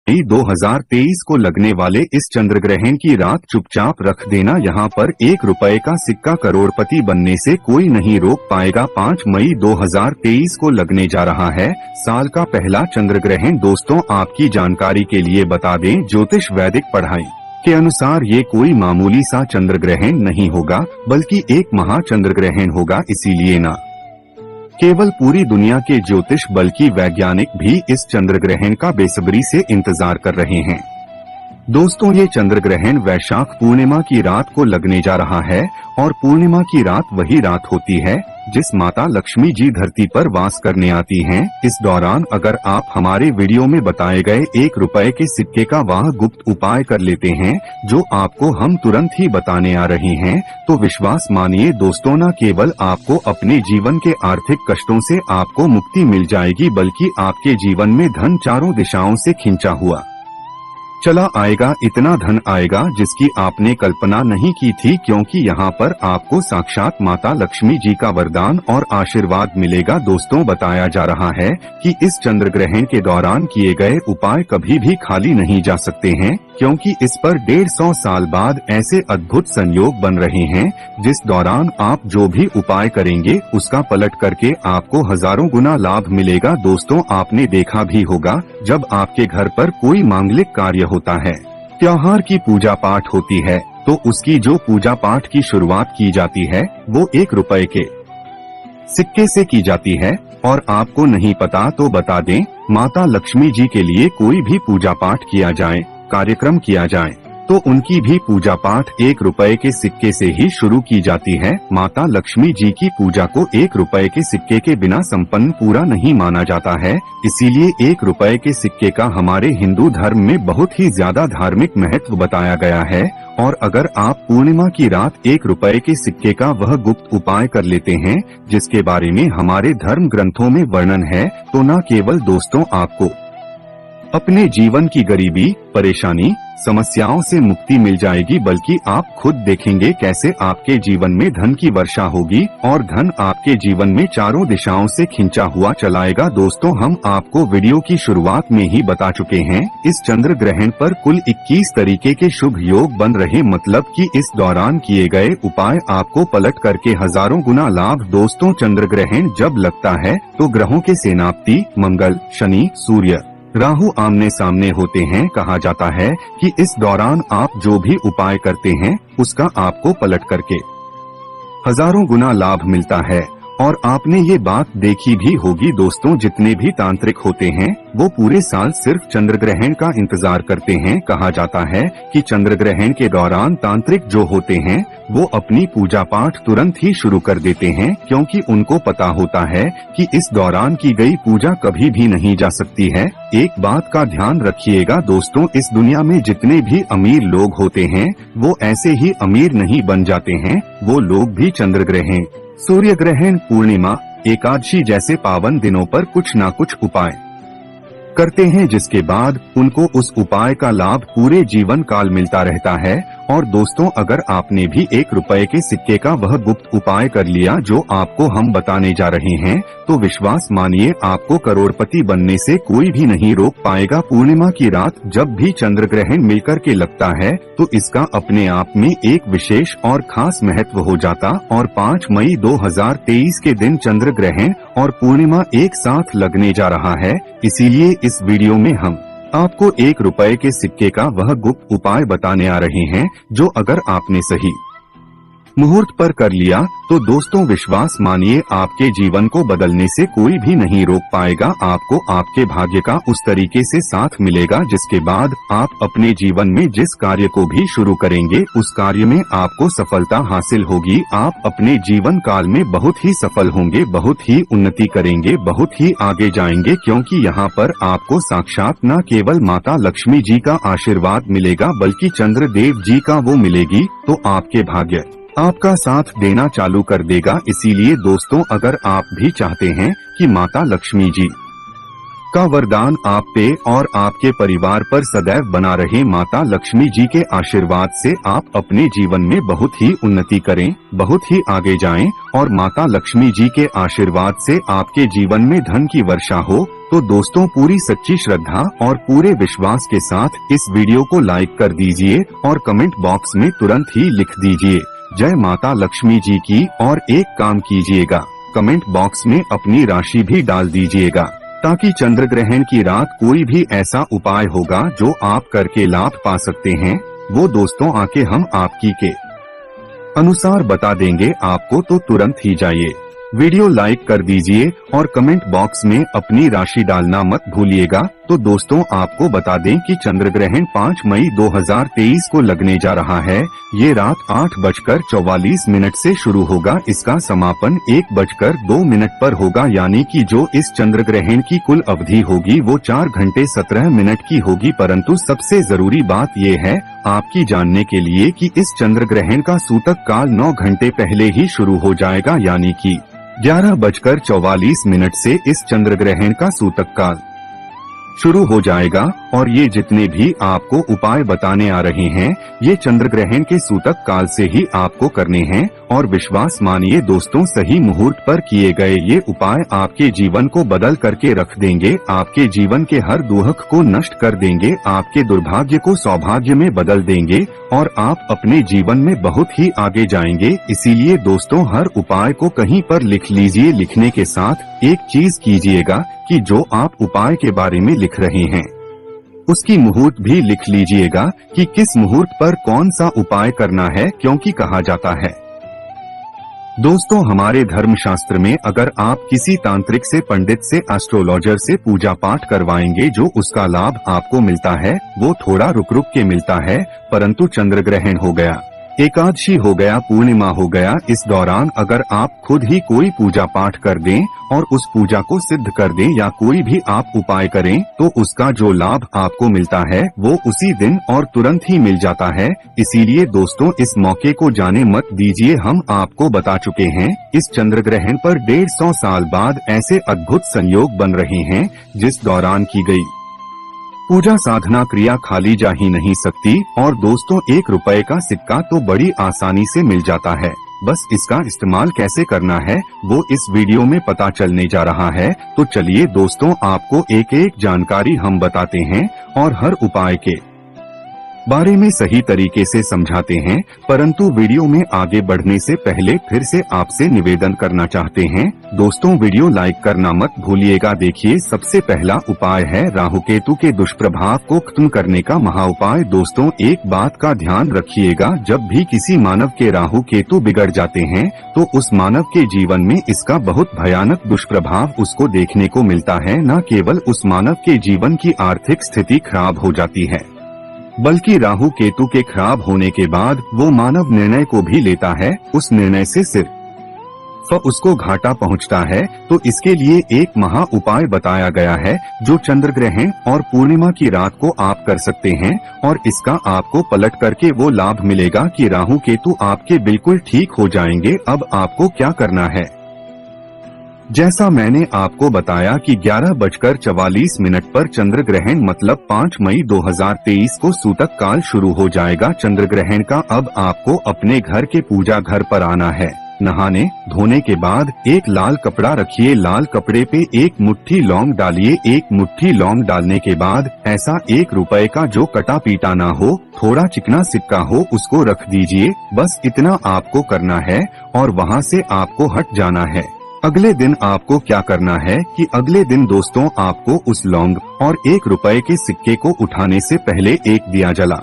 मई 2023 को लगने वाले इस चंद्र ग्रहण की रात चुपचाप रख देना। यहाँ पर 1 रुपए का सिक्का करोड़पति बनने से कोई नहीं रोक पाएगा। 5 मई 2023 को लगने जा रहा है साल का पहला चंद्र ग्रहण। दोस्तों, आपकी जानकारी के लिए बता दें, ज्योतिष वैदिक पढ़ाई के अनुसार ये कोई मामूली सा चंद्र ग्रहण नहीं होगा, बल्कि एक महा चंद्र ग्रहण होगा। इसीलिए न केवल पूरी दुनिया के ज्योतिष बल्कि वैज्ञानिक भी इस चंद्र ग्रहण का बेसब्री से इंतजार कर रहे हैं। दोस्तों, ये चंद्र ग्रहण वैशाख पूर्णिमा की रात को लगने जा रहा है और पूर्णिमा की रात वही रात होती है जिस माता लक्ष्मी जी धरती पर वास करने आती हैं। इस दौरान अगर आप हमारे वीडियो में बताए गए 1 रुपए के सिक्के का वह गुप्त उपाय कर लेते हैं जो आपको हम तुरंत ही बताने आ रहे हैं, तो विश्वास मानिए दोस्तों, न केवल आपको अपने जीवन के आर्थिक कष्टों से आपको मुक्ति मिल जाएगी, बल्कि आपके जीवन में धन चारों दिशाओं से खिंचा हुआ चला आएगा। इतना धन आएगा जिसकी आपने कल्पना नहीं की थी, क्योंकि यहाँ पर आपको साक्षात माता लक्ष्मी जी का वरदान और आशीर्वाद मिलेगा। दोस्तों, बताया जा रहा है कि इस चंद्र ग्रहण के दौरान किए गए उपाय कभी भी खाली नहीं जा सकते हैं, क्योंकि इस पर 150 साल बाद ऐसे अद्भुत संयोग बन रहे हैं जिस दौरान आप जो भी उपाय करेंगे उसका पलट करके आपको हजारों गुना लाभ मिलेगा। दोस्तों, आपने देखा भी होगा, जब आपके घर पर कोई मांगलिक कार्य होता है, त्योहार की पूजा पाठ होती है, तो उसकी जो पूजा पाठ की शुरुआत की जाती है वो 1 रुपए के सिक्के से की जाती है। और आपको नहीं पता तो बता दें, माता लक्ष्मी जी के लिए कोई भी पूजा पाठ किया जाए, कार्यक्रम किया जाए, तो उनकी भी पूजा पाठ 1 रुपए के सिक्के से ही शुरू की जाती है। माता लक्ष्मी जी की पूजा को 1 रुपए के सिक्के के बिना संपन्न पूरा नहीं माना जाता है। इसीलिए 1 रुपए के सिक्के का हमारे हिंदू धर्म में बहुत ही ज्यादा धार्मिक महत्व बताया गया है। और अगर आप पूर्णिमा की रात 1 रुपए के सिक्के का वह गुप्त उपाय कर लेते हैं जिसके बारे में हमारे धर्म ग्रंथों में वर्णन है, तो न केवल दोस्तों आपको अपने जीवन की गरीबी, परेशानी, समस्याओं से मुक्ति मिल जाएगी, बल्कि आप खुद देखेंगे कैसे आपके जीवन में धन की वर्षा होगी और धन आपके जीवन में चारों दिशाओं से खिंचा हुआ चलाएगा। दोस्तों, हम आपको वीडियो की शुरुआत में ही बता चुके हैं, इस चंद्र ग्रहण पर कुल 21 तरीके के शुभ योग बन रहे, मतलब कि इस दौरान किए गए उपाय आपको पलट करके हजारों गुना लाभ। दोस्तों, चंद्र ग्रहण जब लगता है तो ग्रहों के सेनापति मंगल, शनि, सूर्य, राहु आमने सामने होते हैं। कहा जाता है कि इस दौरान आप जो भी उपाय करते हैं उसका आपको पलट करके हजारों गुना लाभ मिलता है। और आपने ये बात देखी भी होगी दोस्तों, जितने भी तांत्रिक होते हैं वो पूरे साल सिर्फ चंद्र ग्रहण का इंतजार करते हैं। कहा जाता है कि चंद्र ग्रहण के दौरान तांत्रिक जो होते हैं वो अपनी पूजा पाठ तुरंत ही शुरू कर देते हैं, क्योंकि उनको पता होता है कि इस दौरान की गई पूजा कभी भी नहीं जा सकती है। एक बात का ध्यान रखिएगा दोस्तों, इस दुनिया में जितने भी अमीर लोग होते हैं वो ऐसे ही अमीर नहीं बन जाते हैं, वो लोग भी चंद्र ग्रहण, सूर्य ग्रहण, पूर्णिमा, एकादशी जैसे पावन दिनों पर कुछ न कुछ उपाय करते हैं, जिसके बाद उनको उस उपाय का लाभ पूरे जीवन काल मिलता रहता है। और दोस्तों, अगर आपने भी 1 रुपए के सिक्के का वह गुप्त उपाय कर लिया जो आपको हम बताने जा रहे हैं, तो विश्वास मानिए आपको करोड़पति बनने से कोई भी नहीं रोक पाएगा। पूर्णिमा की रात जब भी चंद्र ग्रहण मिलकर के लगता है तो इसका अपने आप में एक विशेष और खास महत्व हो जाता। और 5 मई 2023 के दिन चंद्र ग्रहण और पूर्णिमा एक साथ लगने जा रहा है। इसीलिए इस वीडियो में हम आपको 1 रुपए के सिक्के का वह गुप्त उपाय बताने आ रहे हैं जो अगर आपने सही मुहूर्त पर कर लिया तो दोस्तों विश्वास मानिए आपके जीवन को बदलने से कोई भी नहीं रोक पाएगा। आपको आपके भाग्य का उस तरीके से साथ मिलेगा जिसके बाद आप अपने जीवन में जिस कार्य को भी शुरू करेंगे उस कार्य में आपको सफलता हासिल होगी। आप अपने जीवन काल में बहुत ही सफल होंगे, बहुत ही उन्नति करेंगे, बहुत ही आगे जाएंगे, क्योंकि यहाँ पर आपको साक्षात न केवल माता लक्ष्मी जी का आशीर्वाद मिलेगा बल्कि चंद्र देव जी का वो मिलेगी, तो आपके भाग्य आपका साथ देना चालू कर देगा। इसीलिए दोस्तों, अगर आप भी चाहते हैं कि माता लक्ष्मी जी का वरदान आप पे और आपके परिवार पर सदैव बना रहे। माता लक्ष्मी जी के आशीर्वाद से आप अपने जीवन में बहुत ही उन्नति करें, बहुत ही आगे जाएं और माता लक्ष्मी जी के आशीर्वाद से आपके जीवन में धन की वर्षा हो। तो दोस्तों, पूरी सच्ची श्रद्धा और पूरे विश्वास के साथ इस वीडियो को लाइक कर दीजिए और कमेंट बॉक्स में तुरंत ही लिख दीजिए जय माता लक्ष्मी जी की। और एक काम कीजिएगा, कमेंट बॉक्स में अपनी राशि भी डाल दीजिएगा, ताकि चंद्र ग्रहण की रात कोई भी ऐसा उपाय होगा जो आप करके लाभ पा सकते हैं, वो दोस्तों आके हम आपकी के अनुसार बता देंगे आपको। तो तुरंत ही जाइए, वीडियो लाइक कर दीजिए और कमेंट बॉक्स में अपनी राशि डालना मत भूलिएगा। तो दोस्तों, आपको बता दें कि चंद्र ग्रहण 5 मई 2023 को लगने जा रहा है। ये रात 8:44 से शुरू होगा। इसका समापन 1:02 पर होगा, यानी कि जो इस चंद्र ग्रहण की कुल अवधि होगी वो 4 घंटे 17 मिनट की होगी। परंतु सबसे जरूरी बात ये है आपकी जानने के लिए कि इस चंद्र ग्रहण का सूतक काल 9 घंटे पहले ही शुरू हो जाएगा, यानी कि 11:44 से इस चंद्र ग्रहण का सूतक काल शुरू हो जाएगा। और ये जितने भी आपको उपाय बताने आ रहे हैं, ये चंद्र ग्रहण के सूतक काल से ही आपको करने हैं। और विश्वास मानिए दोस्तों, सही मुहूर्त पर किए गए ये उपाय आपके जीवन को बदल करके रख देंगे, आपके जीवन के हर दुख को नष्ट कर देंगे, आपके दुर्भाग्य को सौभाग्य में बदल देंगे और आप अपने जीवन में बहुत ही आगे जाएंगे। इसीलिए दोस्तों, हर उपाय को कहीं पर लिख लीजिए। लिखने के साथ एक चीज कीजिएगा कि जो आप उपाय के बारे में लिख रहे हैं उसकी मुहूर्त भी लिख लीजिएगा कि किस मुहूर्त पर कौन सा उपाय करना है। क्योंकि कहा जाता है दोस्तों, हमारे धर्मशास्त्र में अगर आप किसी तांत्रिक से, पंडित से, एस्ट्रोलॉजर से पूजा पाठ करवाएंगे, जो उसका लाभ आपको मिलता है वो थोड़ा रुक रुक के मिलता है। परंतु चंद्र ग्रहण हो गया, एकादशी हो गया, पूर्णिमा हो गया, इस दौरान अगर आप खुद ही कोई पूजा पाठ कर दें और उस पूजा को सिद्ध कर दें या कोई भी आप उपाय करें, तो उसका जो लाभ आपको मिलता है वो उसी दिन और तुरंत ही मिल जाता है। इसीलिए दोस्तों, इस मौके को जाने मत दीजिए। हम आपको बता चुके हैं इस चंद्र ग्रहण पर 150 साल बाद ऐसे अद्भुत संयोग बन रहे हैं जिस दौरान की गई पूजा साधना क्रिया खाली जा ही नहीं सकती। और दोस्तों, 1 रुपए का सिक्का तो बड़ी आसानी से मिल जाता है, बस इसका इस्तेमाल कैसे करना है वो इस वीडियो में पता चलने जा रहा है। तो चलिए दोस्तों, आपको एक एक जानकारी हम बताते हैं और हर उपाय के बारे में सही तरीके से समझाते हैं। परंतु वीडियो में आगे बढ़ने से पहले फिर से आपसे निवेदन करना चाहते हैं दोस्तों, वीडियो लाइक करना मत भूलिएगा। देखिए, सबसे पहला उपाय है राहु केतु के दुष्प्रभाव को खत्म करने का महाउपाय। दोस्तों, एक बात का ध्यान रखिएगा, जब भी किसी मानव के राहु केतु बिगड़ जाते हैं तो उस मानव के जीवन में इसका बहुत भयानक दुष्प्रभाव उसको देखने को मिलता है। न केवल उस मानव के जीवन की आर्थिक स्थिति खराब हो जाती है, बल्कि राहु केतु के खराब होने के बाद वो मानव निर्णय को भी लेता है, उस निर्णय से सिर्फ उसको घाटा पहुंचता है। तो इसके लिए एक महा उपाय बताया गया है जो चंद्र ग्रहण और पूर्णिमा की रात को आप कर सकते हैं और इसका आपको पलट करके वो लाभ मिलेगा कि राहु केतु आपके बिल्कुल ठीक हो जाएंगे। अब आपको क्या करना है, जैसा मैंने आपको बताया कि 11:44 पर चंद्र ग्रहण मतलब 5 मई 2023 को सूतक काल शुरू हो जाएगा चंद्र ग्रहण का। अब आपको अपने घर के पूजा घर पर आना है। नहाने धोने के बाद एक लाल कपड़ा रखिए, लाल कपड़े पे 1 मुट्ठी लौंग डालिए। 1 मुट्ठी लौंग डालने के बाद ऐसा 1 रुपए का जो कटा पीटा ना हो, थोड़ा चिकना सिक्का हो, उसको रख दीजिए। बस इतना आपको करना है और वहाँ से आपको हट जाना है। अगले दिन आपको क्या करना है कि अगले दिन दोस्तों आपको उस लौंग और 1 रुपए के सिक्के को उठाने से पहले एक दिया जला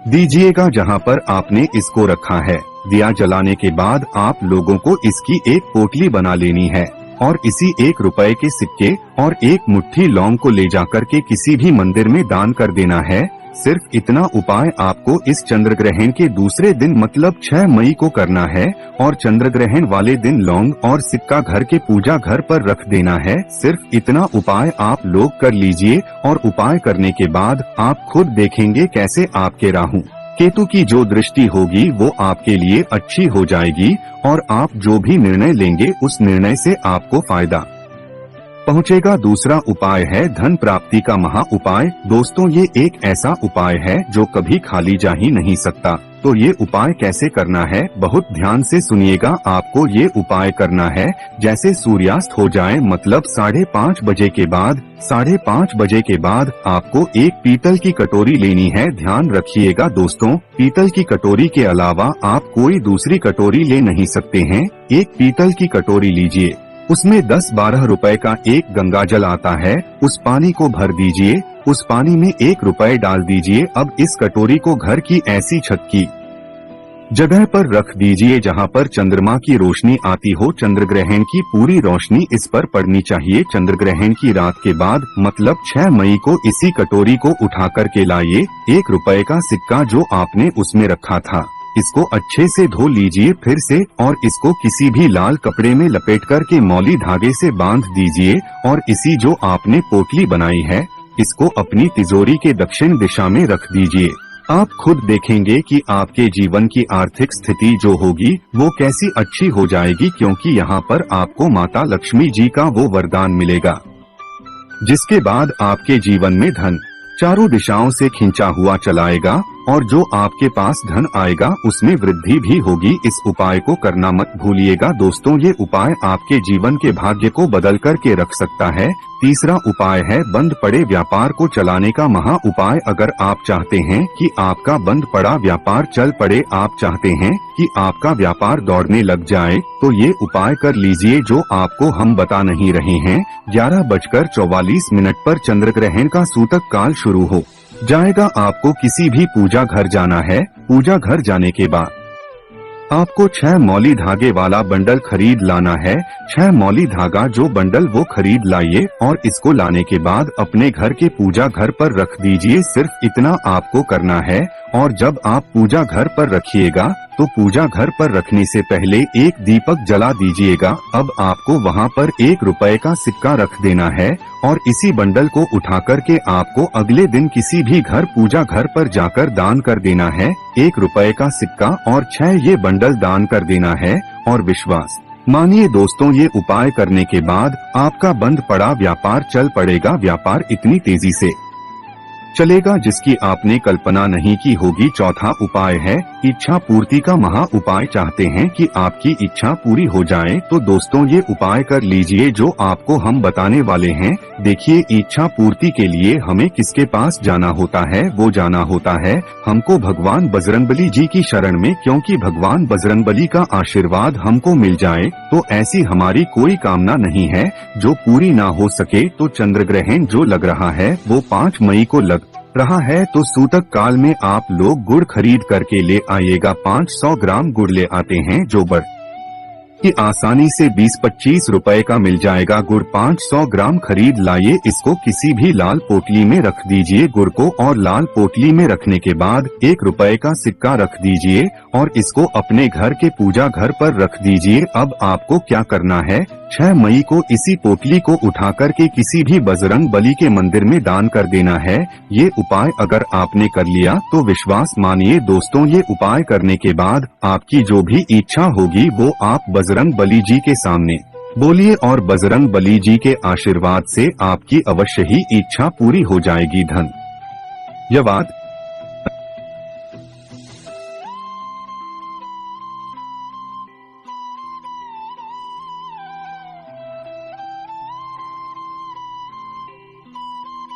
दीजिएगा जहां पर आपने इसको रखा है। दिया जलाने के बाद आप लोगों को इसकी एक पोटली बना लेनी है और इसी 1 रुपए के सिक्के और 1 मुट्ठी लौंग को ले जाकर के किसी भी मंदिर में दान कर देना है। सिर्फ इतना उपाय आपको इस चंद्र ग्रहण के दूसरे दिन मतलब 6 मई को करना है और चंद्र ग्रहण वाले दिन लौंग और सिक्का घर के पूजा घर पर रख देना है। सिर्फ इतना उपाय आप लोग कर लीजिए और उपाय करने के बाद आप खुद देखेंगे कैसे आपके राहु केतु की जो दृष्टि होगी वो आपके लिए अच्छी हो जाएगी और आप जो भी निर्णय लेंगे उस निर्णय से आपको फायदा पहुँचेगा। दूसरा उपाय है धन प्राप्ति का महा उपाय। दोस्तों ये एक ऐसा उपाय है जो कभी खाली जा ही नहीं सकता। तो ये उपाय कैसे करना है, बहुत ध्यान से सुनिएगा। आपको ये उपाय करना है जैसे सूर्यास्त हो जाए, मतलब 5:30 बजे के बाद। 5:30 बजे के बाद आपको एक पीतल की कटोरी लेनी है। ध्यान रखिएगा दोस्तों, पीतल की कटोरी के अलावा आप कोई दूसरी कटोरी ले नहीं सकते हैं। एक पीतल की कटोरी लीजिए, उसमें 10-12 रुपए का एक गंगा जल आता है, उस पानी को भर दीजिए। उस पानी में 1 रुपए डाल दीजिए। अब इस कटोरी को घर की ऐसी छत की जगह पर रख दीजिए जहां पर चंद्रमा की रोशनी आती हो। चंद्र ग्रहण की पूरी रोशनी इस पर पड़नी चाहिए। चंद्र ग्रहण की रात के बाद मतलब 6 मई को इसी कटोरी को उठा कर के लाइए। 1 रुपए का सिक्का जो आपने उसमें रखा था, इसको अच्छे से धो लीजिए फिर से, और इसको किसी भी लाल कपड़े में लपेट कर के मौली धागे से बांध दीजिए। और इसी जो आपने पोटली बनाई है, इसको अपनी तिजोरी के दक्षिण दिशा में रख दीजिए। आप खुद देखेंगे कि आपके जीवन की आर्थिक स्थिति जो होगी वो कैसी अच्छी हो जाएगी, क्योंकि यहाँ पर आपको माता लक्ष्मी जी का वो वरदान मिलेगा, जिसके बाद आपके जीवन में धन चारों दिशाओं से खींचा हुआ चलाएगा, और जो आपके पास धन आएगा उसमें वृद्धि भी होगी। इस उपाय को करना मत भूलिएगा दोस्तों, ये उपाय आपके जीवन के भाग्य को बदल कर के रख सकता है। तीसरा उपाय है बंद पड़े व्यापार को चलाने का महा उपाय। अगर आप चाहते हैं कि आपका बंद पड़ा व्यापार चल पड़े, आप चाहते हैं कि आपका व्यापार दौड़ने लग जाए, तो ये उपाय कर लीजिए जो आपको हम बता नहीं रहे हैं। 11:44 पर चंद्र ग्रहण का सूतक काल शुरू हो जाएगा। आपको किसी भी पूजा घर जाना है। पूजा घर जाने के बाद आपको 6 मौली धागे वाला बंडल खरीद लाना है। 6 मौली धागा जो बंडल वो खरीद लाइए, और इसको लाने के बाद अपने घर के पूजा घर पर रख दीजिए। सिर्फ इतना आपको करना है। और जब आप पूजा घर पर रखिएगा तो पूजा घर पर रखने से पहले एक दीपक जला दीजिएगा। अब आपको वहाँ पर 1 रुपए का सिक्का रख देना है, और इसी बंडल को उठा कर के आपको अगले दिन किसी भी घर पूजा घर पर जाकर दान कर देना है। 1 रुपए का सिक्का और 6 ये बंडल दान कर देना है। और विश्वास मानिए दोस्तों, ये उपाय करने के बाद आपका बंद पड़ा व्यापार चल पड़ेगा। व्यापार इतनी तेजी से चलेगा जिसकी आपने कल्पना नहीं की होगी। चौथा उपाय है इच्छा पूर्ति का महा उपाय। चाहते हैं कि आपकी इच्छा पूरी हो जाए तो दोस्तों ये उपाय कर लीजिए जो आपको हम बताने वाले हैं। देखिए, इच्छा पूर्ति के लिए हमें किसके पास जाना होता है? वो जाना होता है हमको भगवान बजरंगबली जी की शरण में, क्योंकि भगवान बजरंगबली का आशीर्वाद हमको मिल जाए तो ऐसी हमारी कोई कामना नहीं है जो पूरी ना हो सके। तो चंद्र ग्रहण जो लग रहा है वो 5 मई को लग रहा है, तो सूतक काल में आप लोग गुड़ खरीद करके ले आइएगा। 500 ग्राम गुड़ ले आते हैं जो बड़ कि आसानी से 20-25 रुपए का मिल जाएगा। गुड़ 500 ग्राम खरीद लाइए। इसको किसी भी लाल पोटली में रख दीजिए गुड़ को, और लाल पोटली में रखने के बाद 1 रुपए का सिक्का रख दीजिए और इसको अपने घर के पूजा घर पर रख दीजिए। अब आपको क्या करना है, 6 मई को इसी पोटली को उठा कर के किसी भी बजरंग बली के मंदिर में दान कर देना है। ये उपाय अगर आपने कर लिया तो विश्वास मानिए दोस्तों, ये उपाय करने के बाद आपकी जो भी इच्छा होगी वो आप बजरंग बली जी के सामने बोलिए, और बजरंग बली जी के आशीर्वाद से आपकी अवश्य ही इच्छा पूरी हो जाएगी। धन्यवाद।